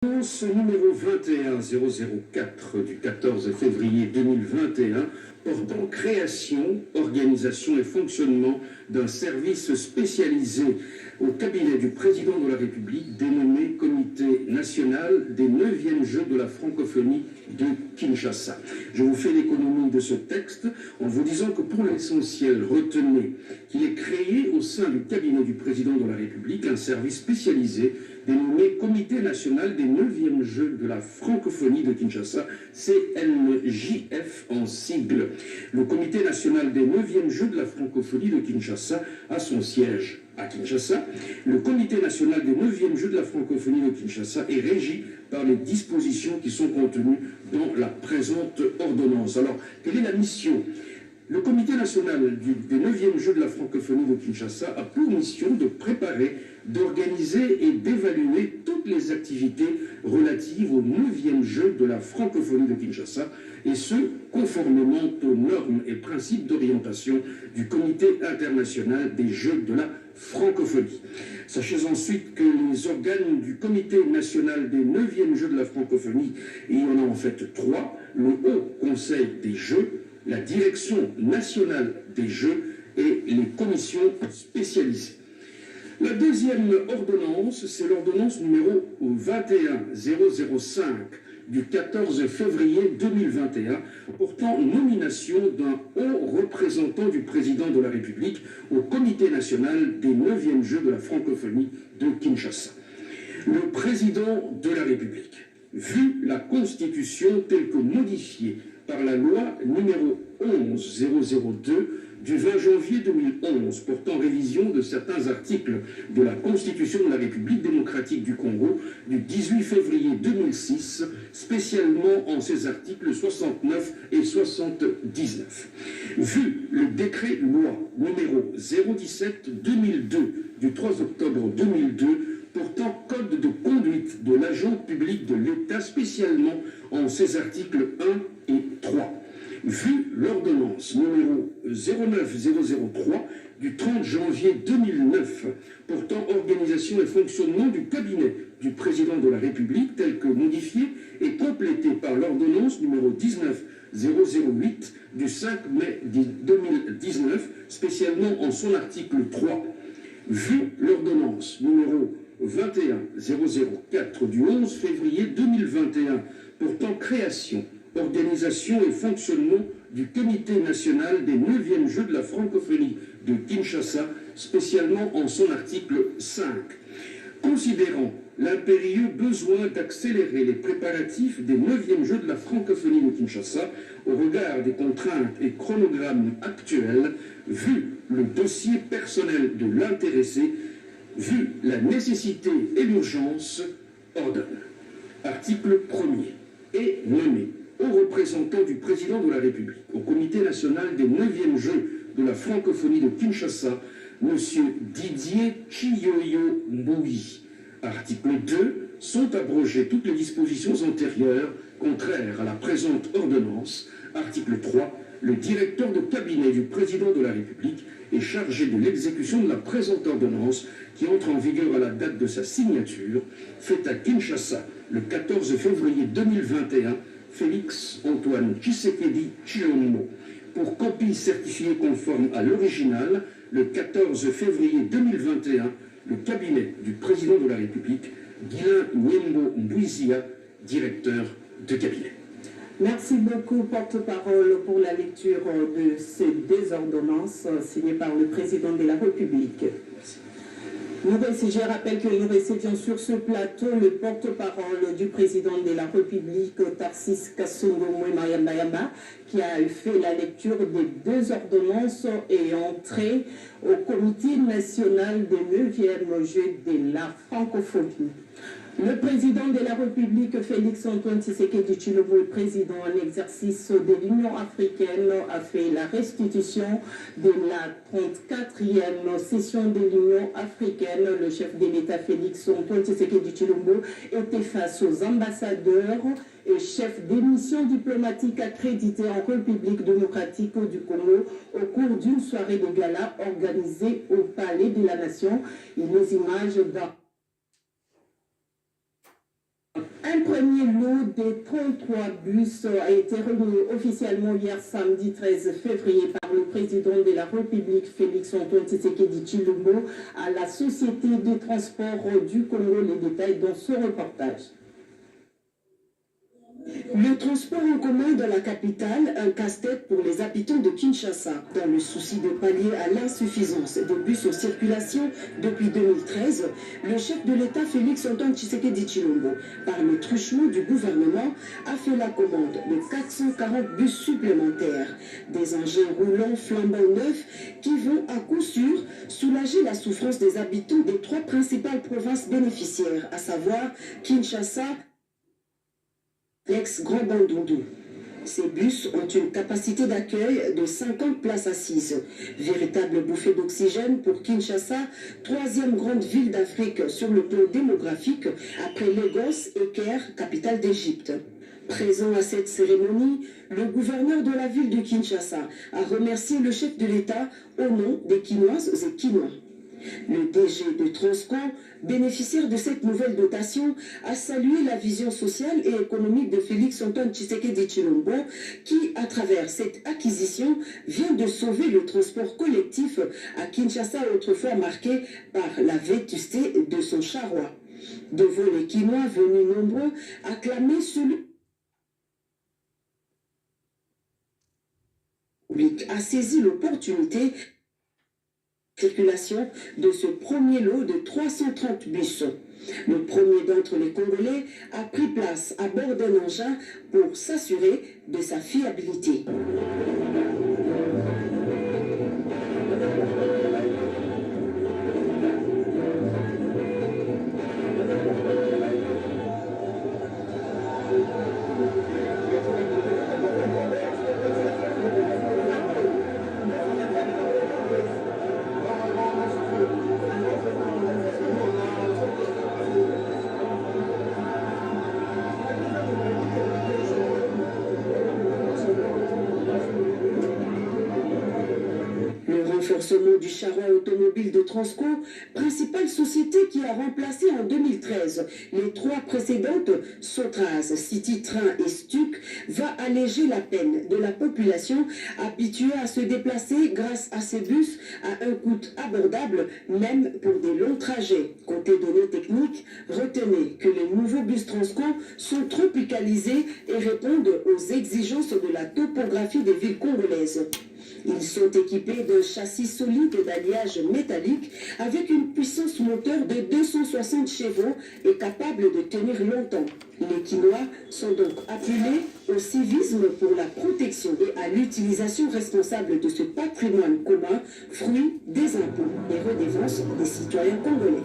Ce numéro 21004 du 14 février 2021 portant création, organisation et fonctionnement d'un service spécialisé au cabinet du président de la République dénommé Comité national des 9e Jeux de la francophonie de Kinshasa. Je vous fais l'économie de ce texte en vous disant que pour l'essentiel, retenez qu'il est créé au sein du cabinet du président de la République un service spécialisé dénommé Comité national des 9e Jeux de la francophonie de Kinshasa, CNJF en sigle. Le Comité national des 9e Jeux de la francophonie de Kinshasa a son siège à Kinshasa. Le Comité national des 9e Jeux de la francophonie de Kinshasa est régi par les dispositions qui sont contenues dans la présente ordonnance. Alors, quelle est la mission ? Le Comité national des 9e Jeux de la francophonie de Kinshasa a pour mission de préparer, d'organiser et d'évaluer toutes les activités relatives aux 9e Jeux de la francophonie de Kinshasa, et ce, conformément aux normes et principes d'orientation du Comité international des Jeux de la francophonie. Sachez ensuite que les organes du Comité national des 9e Jeux de la francophonie, et il y en a en fait 3, le Haut Conseil des Jeux, la Direction nationale des Jeux et les commissions spécialisées. La deuxième ordonnance, c'est l'ordonnance numéro 21005 du 14 février 2021 portant nomination d'un haut représentant du président de la République au Comité national des 9e Jeux de la francophonie de Kinshasa. Le président de la République, vu la Constitution telle que modifiée par la loi numéro 11002 du 20 janvier 2011 portant révision de certains articles de la Constitution de la République démocratique du Congo du 18 février 2006, spécialement en ses articles 69 et 79. Vu le décret loi numéro 017-2002 du 3 octobre 2002 portant code de conduite de l'agent public de l'État, spécialement en ses articles 1 et 3. Vu l'ordonnance numéro 09003 du 30 janvier 2009 portant organisation et fonctionnement du cabinet du président de la République tel que modifié et complété par l'ordonnance numéro 19008 du 5 mai 2019, spécialement en son article 3. Vu l'ordonnance numéro 21004 du 11 février 2021 portant création, organisation et fonctionnement du Comité national des 9e Jeux de la francophonie de Kinshasa, spécialement en son article 5. Considérant l'impérieux besoin d'accélérer les préparatifs des 9e Jeux de la francophonie de Kinshasa au regard des contraintes et chronogrammes actuels, vu le dossier personnel de l'intéressé, vu la nécessité et l'urgence, ordonne. Article 1er. Est nommé au représentant du président de la République au Comité national des 9e Jeux de la francophonie de Kinshasa, M. Didier Chiyoyo Mboui. Article 2. Sont abrogées toutes les dispositions antérieures contraires à la présente ordonnance. Article 3. Le directeur de cabinet du président de la République est chargé de l'exécution de la présente ordonnance qui entre en vigueur à la date de sa signature, faite à Kinshasa le 14 février 2021, Félix Antoine Tshisekedi Tshilombo. Pour copie certifiée conforme à l'original, le 14 février 2021, le cabinet du président de la République, Guilain Nyembo Mbouizia, directeur de cabinet. Merci beaucoup, porte-parole, pour la lecture de ces deux ordonnances signées par le président de la République. Je rappelle que nous recevions sur ce plateau le porte-parole du président de la République, Tarsis Kasongo Mayamba, qui a fait la lecture des deux ordonnances et entré au Comité national des 9e Jeux de la francophonie. Le président de la République, Félix Antoine Tshisekedi Tshilombo, le président en exercice de l'Union africaine, a fait la restitution de la 34e session de l'Union africaine. Le chef de l'État, Félix Antoine Tshisekedi Tshilombo, était face aux ambassadeurs et chefs des missions diplomatiques accrédités en République démocratique du Congo au cours d'une soirée de gala organisée au Palais de la Nation. Et les images d'un premier lot des 33 bus a été remis officiellement hier samedi 13 février par le président de la République Félix-Antoine Tshisekedi Tshilombo à la Société de transport du Congo. Les détails dans ce reportage. Le transport en commun dans la capitale, un casse-tête pour les habitants de Kinshasa. Dans le souci de pallier à l'insuffisance des bus en circulation depuis 2013, le chef de l'État Félix-Antoine Tshisekedi Tshilombo, par le truchement du gouvernement, a fait la commande de 440 bus supplémentaires. Des engins roulants flambant neufs qui vont à coup sûr soulager la souffrance des habitants des trois principales provinces bénéficiaires, à savoir Kinshasa, l'ex-Grand Bandundu. Ces bus ont une capacité d'accueil de 50 places assises. Véritable bouffée d'oxygène pour Kinshasa, troisième grande ville d'Afrique sur le plan démographique, après Lagos et Caire, capitale d'Égypte. Présent à cette cérémonie, le gouverneur de la ville de Kinshasa a remercié le chef de l'État au nom des Kinoises et Kinois. Le DG de Transcom, bénéficiaire de cette nouvelle dotation, a salué la vision sociale et économique de Félix-Antoine Tshisekedi Tshilombo qui, à travers cette acquisition, vient de sauver le transport collectif à Kinshasa, autrefois marqué par la vétusté de son charroi. Devant les Kinois venus nombreux, acclamer celui a saisi l'opportunité circulation de ce premier lot de 330 bus. Le premier d'entre les Congolais a pris place à bord d'un engin pour s'assurer de sa fiabilité. Renforcement du charroi automobile de Transco, principale société qui a remplacé en 2013 les trois précédentes, Sotraz, City Train et Stuc, va alléger la peine de la population habituée à se déplacer grâce à ces bus à un coût abordable, même pour des longs trajets. Côté données techniques, retenez que les nouveaux bus Transco sont tropicalisés et répondent aux exigences de la topographie des villes congolaises. Ils sont équipés d'un châssis solide d'alliage métallique avec une puissance moteur de 260 chevaux et capable de tenir longtemps. Les Kinois sont donc appelés au civisme pour la protection et à l'utilisation responsable de ce patrimoine commun, fruit des impôts et redevances des citoyens congolais.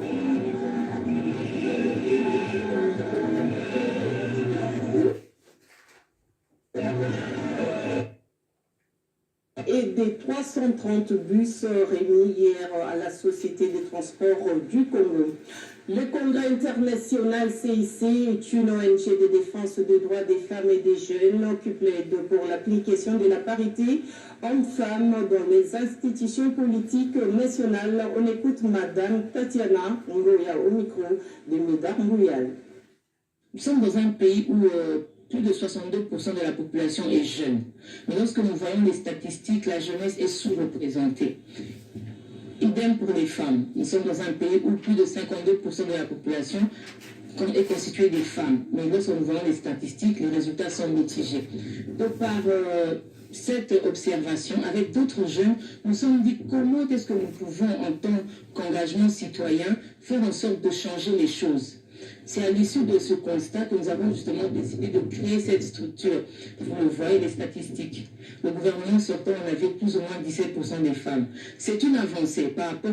Et des 330 bus réunis hier à la Société des transports du Congo. Le Congrès international CIC est une ONG de défense des droits des femmes et des jeunes qui plaide pour l'application de la parité hommes-femmes dans les institutions politiques nationales. On écoute Madame Tatiana Ngoya au micro de Médard Mouyal. Nous sommes dans un pays où plus de 62% de la population est jeune. Mais lorsque nous voyons les statistiques, la jeunesse est sous-représentée. Idem pour les femmes. Nous sommes dans un pays où plus de 52% de la population est constituée des femmes. Mais lorsque nous voyons les statistiques, les résultats sont mitigés. Donc par cette observation, avec d'autres jeunes, nous nous sommes dit comment est-ce que nous pouvons, en tant qu'engagement citoyen, faire en sorte de changer les choses. C'est à l'issue de ce constat que nous avons justement décidé de créer cette structure. Vous le voyez, les statistiques. Le gouvernement sortant, on avait plus ou moins 17% des femmes. C'est une avancée par rapport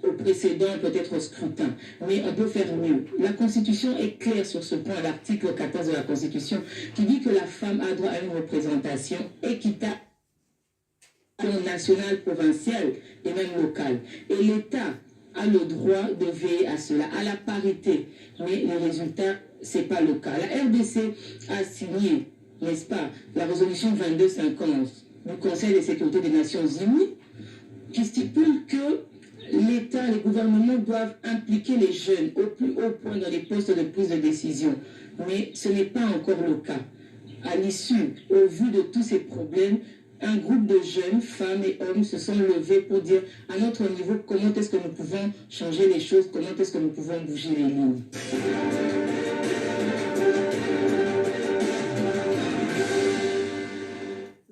au précédent, peut-être au scrutin. Mais on peut faire mieux. La Constitution est claire sur ce point, l'article 14 de la Constitution, qui dit que la femme a droit à une représentation équitable nationale, provinciale et même locale. Et l'État a le droit de veiller à cela, à la parité. Mais le résultat, ce n'est pas le cas. La RDC a signé, n'est-ce pas, la résolution 2250 du Conseil de sécurité des Nations Unies qui stipule que l'État, les gouvernements doivent impliquer les jeunes au plus haut point dans les postes de prise de décision. Mais ce n'est pas encore le cas. À l'issue, au vu de tous ces problèmes, un groupe de jeunes, femmes et hommes se sont levés pour dire à notre niveau comment est-ce que nous pouvons changer les choses, comment est-ce que nous pouvons bouger les lignes.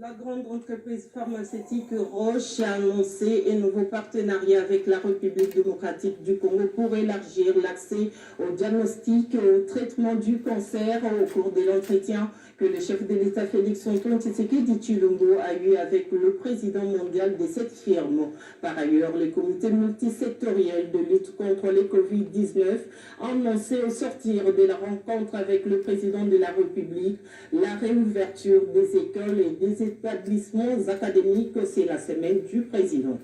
La grande entreprise pharmaceutique Roche a annoncé un nouveau partenariat avec la République démocratique du Congo pour élargir l'accès au diagnostic et au traitement du cancer. Au cours de l'entretien que le chef de l'État Félix Antoine Tshisekedi Tshilombo a eu avec le président mondial de cette firme. Par ailleurs, le comité multisectoriel de lutte contre les Covid-19 a annoncé au sortir de la rencontre avec le président de la République la réouverture des écoles et des établissements académiques. C'est la semaine du président.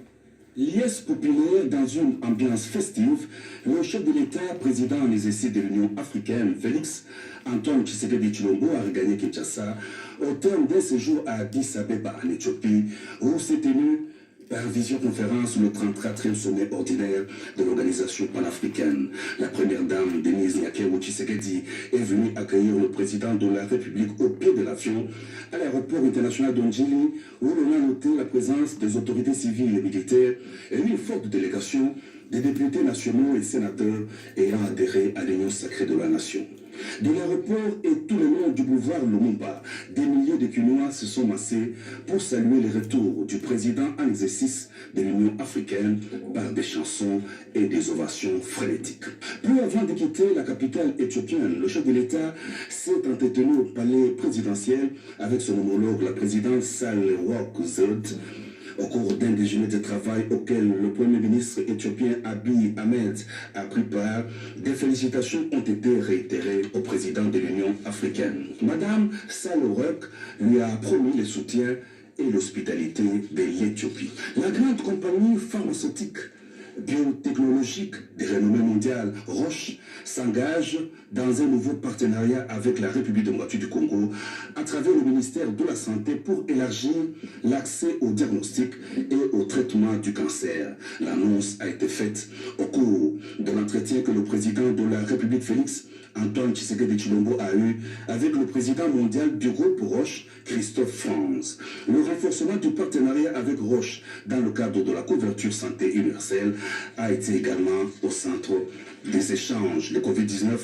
Liesse populaire dans une ambiance festive, le chef de l'État, président en exercice de l'Union africaine, Félix Antoine Tshisekedi Tshilombo, a regagné Kinshasa au terme d'un séjour à Addis Abeba, en Éthiopie, où s'est tenu par visioconférence le 34e sommet ordinaire de l'organisation panafricaine. La première dame, Denise Nyakeru Tshisekedi, est venue accueillir le président de la République au pied de l'avion à l'aéroport international d'Ondjili, où l'on a noté la présence des autorités civiles et militaires et une forte délégation des députés nationaux et sénateurs ayant adhéré à l'Union sacrée de la nation. De l'aéroport et tout le long du boulevard Lumumba, des milliers de Kinois se sont massés pour saluer le retour du président en exercice de l'Union africaine par des chansons et des ovations frénétiques. Peu avant de quitter la capitale éthiopienne, le chef de l'État s'est entretenu au palais présidentiel avec son homologue, la présidente Sahle-Work Zewde, au cours d'un déjeuner de travail auquel le Premier ministre éthiopien Abiy Ahmed a pris part. Des félicitations ont été réitérées au président de l'Union africaine. Madame Sahle-Work lui a promis le soutien et l'hospitalité de l'Éthiopie. La grande compagnie pharmaceutique biotechnologique de renommée mondiale, Roche, s'engage dans un nouveau partenariat avec la République démocratique du Congo à travers le ministère de la Santé pour élargir l'accès au diagnostic et au traitement du cancer. L'annonce a été faite au cours de l'entretien que le président de la République, Félix Antoine Tshisekedi Tshilombo, a eu avec le président mondial du groupe Roche, Christophe Franz. Le renforcement du partenariat avec Roche dans le cadre de la couverture santé universelle a été également au centre des échanges. Le Covid-19,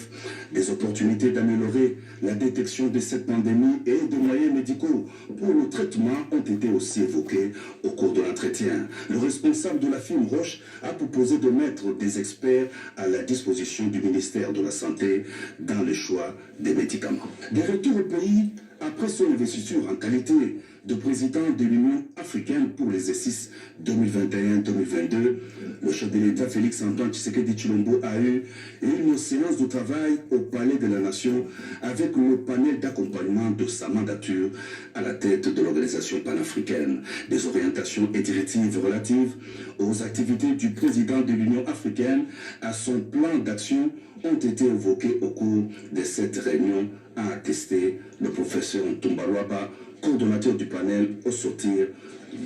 des opportunités d'améliorer la détection de cette pandémie et des moyens médicaux pour le traitement ont été aussi évoqués au cours de l'entretien. Le responsable de la firme Roche a proposé de mettre des experts à la disposition du ministère de la Santé dans le choix des médicaments. De retour au pays, après son investiture en qualité de président de l'Union africaine pour l'exercice 2021-2022, le chef de l'État Félix Antoine Tshisekedi Tshilombo a eu une séance de travail au Palais de la Nation avec le panel d'accompagnement de sa mandature à la tête de l'organisation panafricaine. Des orientations et directives relatives aux activités du président de l'Union africaine à son plan d'action ont été évoquées au cours de cette réunion, a attesté le professeur Ntumbalwaba, coordonnateur du panel au sortir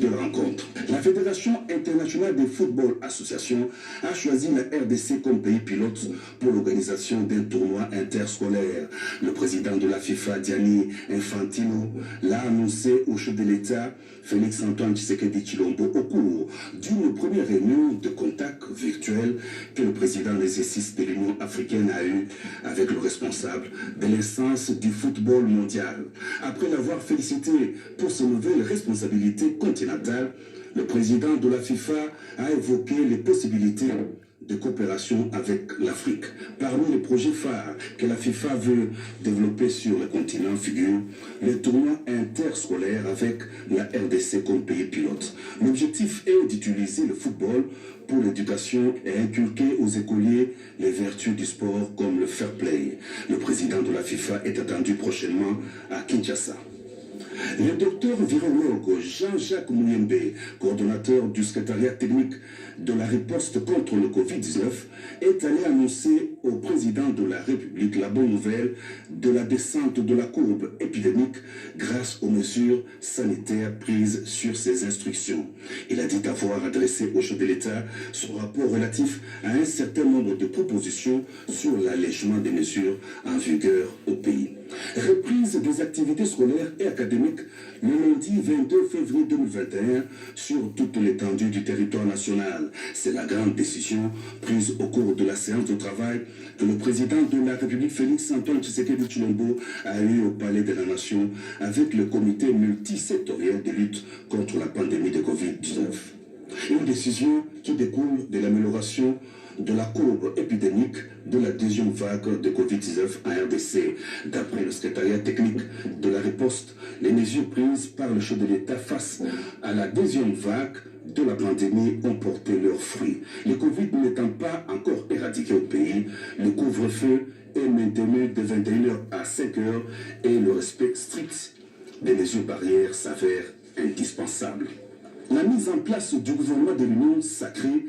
de la rencontre. La Fédération internationale de football association a choisi la RDC comme pays pilote pour l'organisation d'un tournoi interscolaire. Le président de la FIFA, Gianni Infantino, l'a annoncé au chef de l'État, Félix Antoine Tshisekedi Tshilombo, au cours d'une première réunion de contact virtuel que le président de l'exercice de l'Union africaine a eu avec le responsable de l'instance du football mondial. Après l'avoir félicité pour ses nouvelles responsabilités continentales, le président de la FIFA a évoqué les possibilités de coopération avec l'Afrique. Parmi les projets phares que la FIFA veut développer sur le continent figure le tournoi interscolaire avec la RDC comme pays pilote. L'objectif est d'utiliser le football pour l'éducation et inculquer aux écoliers les vertus du sport comme le fair play. Le président de la FIFA est attendu prochainement à Kinshasa. Le docteur virologue Jean-Jacques Mouyembe, coordonnateur du secrétariat technique de la riposte contre le Covid-19, est allé annoncer au président de la République la bonne nouvelle de la descente de la courbe épidémique grâce aux mesures sanitaires prises sur ses instructions. Il a dit avoir adressé au chef de l'État son rapport relatif à un certain nombre de propositions sur l'allègement des mesures en vigueur au pays. Reprise des activités scolaires et académiques le lundi 22 février 2021 sur toute l'étendue du territoire national. C'est la grande décision prise au cours de la séance de travail que le président de la République Félix Antoine Tshisekedi Tshilombo a eu au Palais de la Nation avec le comité multisectoriel de lutte contre la pandémie de Covid-19. Une décision qui découle de l'amélioration de la courbe épidémique de la deuxième vague de Covid-19 en RDC. D'après le secrétariat technique de la riposte, les mesures prises par le chef de l'État face à la deuxième vague de la pandémie ont porté leurs fruits. Le Covid n'étant pas encore éradiqué au pays, le couvre-feu est maintenu de 21h à 5h et le respect strict des mesures barrières s'avère indispensable. La mise en place du gouvernement de l'Union sacrée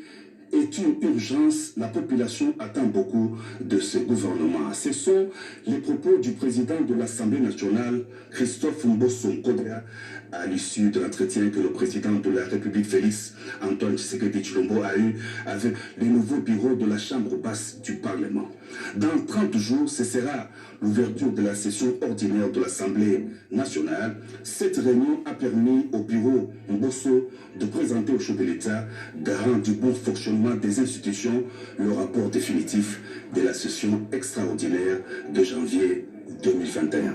est une urgence. La population attend beaucoup de ce gouvernement. Ce sont les propos du président de l'Assemblée nationale, Christophe Mbosso Nkodea, à l'issue de l'entretien que le président de la République, Félix Antoine Tshisekedi Tshilombo, a eu avec le nouveau bureau de la Chambre basse du Parlement. Dans 30 jours, ce sera l'ouverture de la session ordinaire de l'Assemblée nationale. Cette réunion a permis au bureau Mbosso de présenter au chef de l'État, garant du bon fonctionnement des institutions, le rapport définitif de la session extraordinaire de janvier 2021.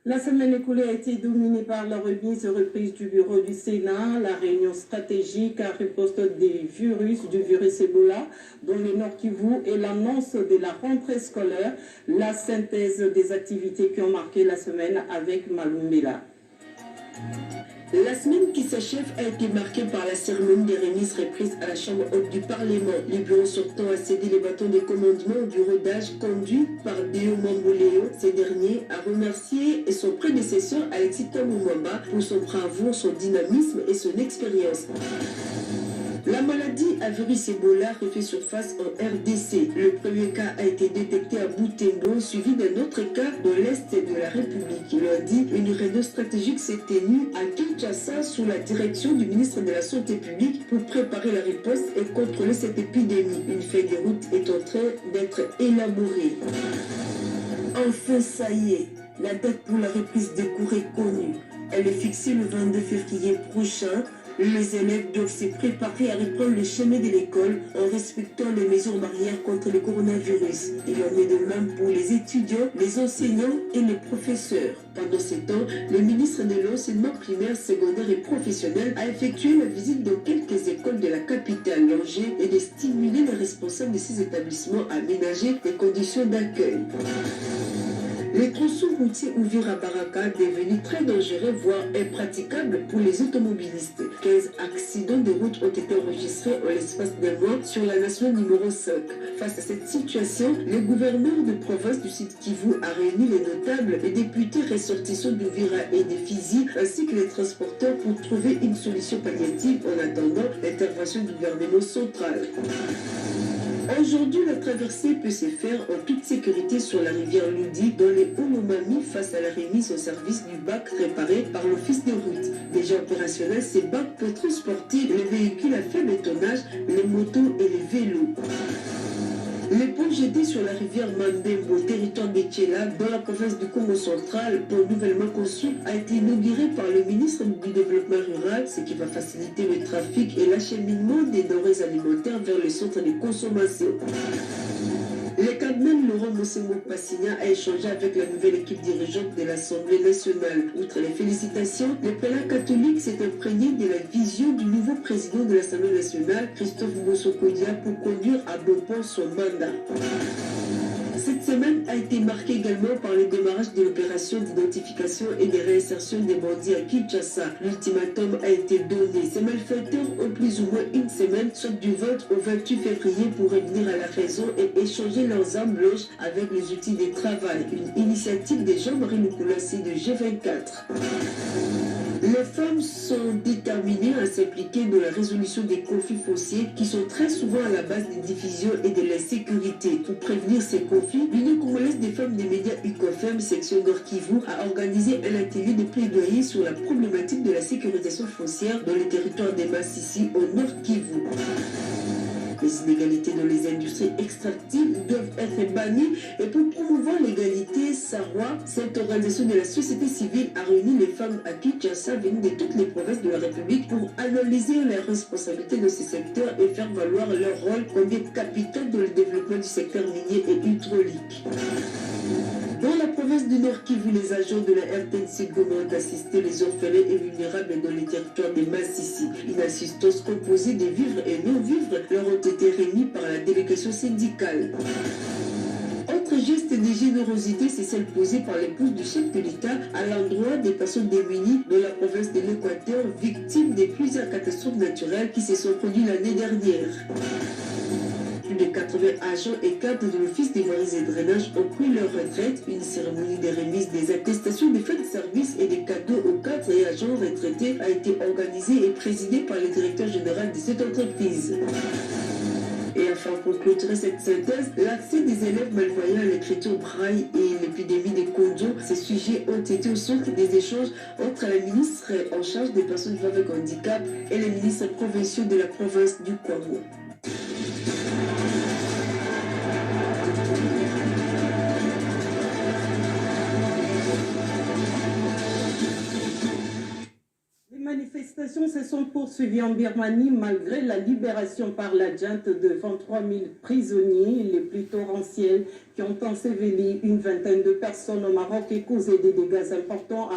La semaine écoulée a été dominée par la remise et reprise du bureau du Sénat, la réunion stratégique à riposte du virus Ebola dans le Nord Kivu et l'annonce de la rentrée scolaire, la synthèse des activités qui ont marqué la semaine avec Malumbela. La semaine qui s'achève a été marquée par la cérémonie des remises reprises à la Chambre haute du Parlement. Le bureau sortant a cédé les bâtons de commandement au bureau d'âge conduit par Deo Mamboléo. Ce dernier a remercié son prédécesseur Alexis Kamumwamba pour son bravoure, son dynamisme et son expérience. La maladie à virus Ebola refait surface en RDC. Le premier cas a été détecté à Butembo, suivi d'un autre cas dans l'Est de la République. Lundi, une réunion stratégique s'est tenue à Kinshasa sous la direction du ministre de la Santé publique pour préparer la riposte et contrôler cette épidémie. Une feuille de route est en train d'être élaborée. Enfin, ça y est, la date pour la reprise des cours est connue. Elle est fixée le 22 février prochain. Les élèves doivent se préparer à reprendre le chemin de l'école en respectant les mesures barrières contre le coronavirus. Il en est de même pour les étudiants, les enseignants et les professeurs. Pendant ce temps, le ministre de l'enseignement primaire, secondaire et professionnel a effectué la visite dans quelques écoles de la capitale Angers et de stimuler les responsables de ces établissements à aménager des conditions d'accueil. Le tronçon routier Uvira-Baraka devenu très dangereux, voire impraticable pour les automobilistes. 15 accidents de route ont été enregistrés en l'espace d'un mois sur la nationale numéro 5. Face à cette situation, le gouverneur de province du Sud Kivu a réuni les notables, les députés ressortissants d'Uvira et des Fizi, ainsi que les transporteurs pour trouver une solution palliative en attendant l'intervention du gouvernement central. Aujourd'hui, la traversée peut se faire en toute sécurité sur la rivière Ludi dans les Olomami face à la remise au service du bac préparé par l'office de route. Déjà opérationnel, ces bacs peuvent transporter les véhicules à faible tonnage, les motos et les vélos. Le pont jeté sur la rivière Mandembo, territoire de Tchéla, dans la province du Congo central, pont nouvellement conçu, a été inauguré par le ministre du Développement rural, ce qui va faciliter le trafic et l'acheminement des denrées alimentaires vers le centre de consommation. Le cardinal Laurent Mosengo Passigna a échangé avec la nouvelle équipe dirigeante de l'Assemblée nationale. Outre les félicitations, le pèlerin catholique s'est imprégné de la vision du nouveau président de l'Assemblée nationale, Christophe Mbosso Nkodea, pour conduire à bon port son mandat. Cette semaine a été marquée également par le démarrage de l'opération d'identification et de réinsertion des bandits à Kinshasa. L'ultimatum a été donné. Ces malfaiteurs ont plus ou moins une semaine, soit du 20 au 28 février, pour revenir à la raison et échanger leurs armes blanches avec les outils de travail. Une initiative de Jean-Marie Lukulassi de G24. Les femmes sont déterminées à s'impliquer dans la résolution des conflits fonciers qui sont très souvent à la base des divisions et de l'insécurité. Pour prévenir ces conflits, l'Union congolaise des femmes des médias UCOFEM, section Nord Kivu, a organisé un atelier de plaidoyer sur la problématique de la sécurisation foncière dans les territoires des Massissi au Nord Kivu. Les inégalités dans les industries extractives doivent être bannies et pour promouvoir l'égalité, Sarwa, cette organisation de la société civile, a réuni les femmes à Kinshasa venues de toutes les provinces de la République pour analyser les responsabilités de ces secteurs et faire valoir leur rôle comme des capitaux dans le développement du secteur minier et hydraulique. Dans la province du Nord Kivu, les agents de la RTNC demandent d'assister les orphelins et vulnérables dans les territoires des Massissi. Une assistance composée de vivres et non-vivres leur ont été remis par la délégation syndicale. Autre geste de générosité, c'est celle posée par l'épouse du chef de l'État à l'endroit des personnes démunies dans la province de l'Équateur, victimes de plusieurs catastrophes naturelles qui se sont produites l'année dernière. Plus de 80 agents et cadres de l'Office des voiries et drainages ont pris leur retraite. Une cérémonie de remise des attestations de fin de service et des cadeaux aux cadres et agents retraités a été organisée et présidée par le directeur général de cette entreprise. Et enfin, pour clôturer cette synthèse, l'accès des élèves malvoyants à l'écriture braille et l'épidémie de Konjo, ces sujets ont été au centre des échanges entre la ministre en charge des personnes vivant avec handicap et les ministres provinciaux de la province du Congo. Les manifestations se sont poursuivies en Birmanie malgré la libération par la junte de 23 000 prisonniers, les plus torrentiels, qui ont enseveli une vingtaine de personnes au Maroc et causé des dégâts importants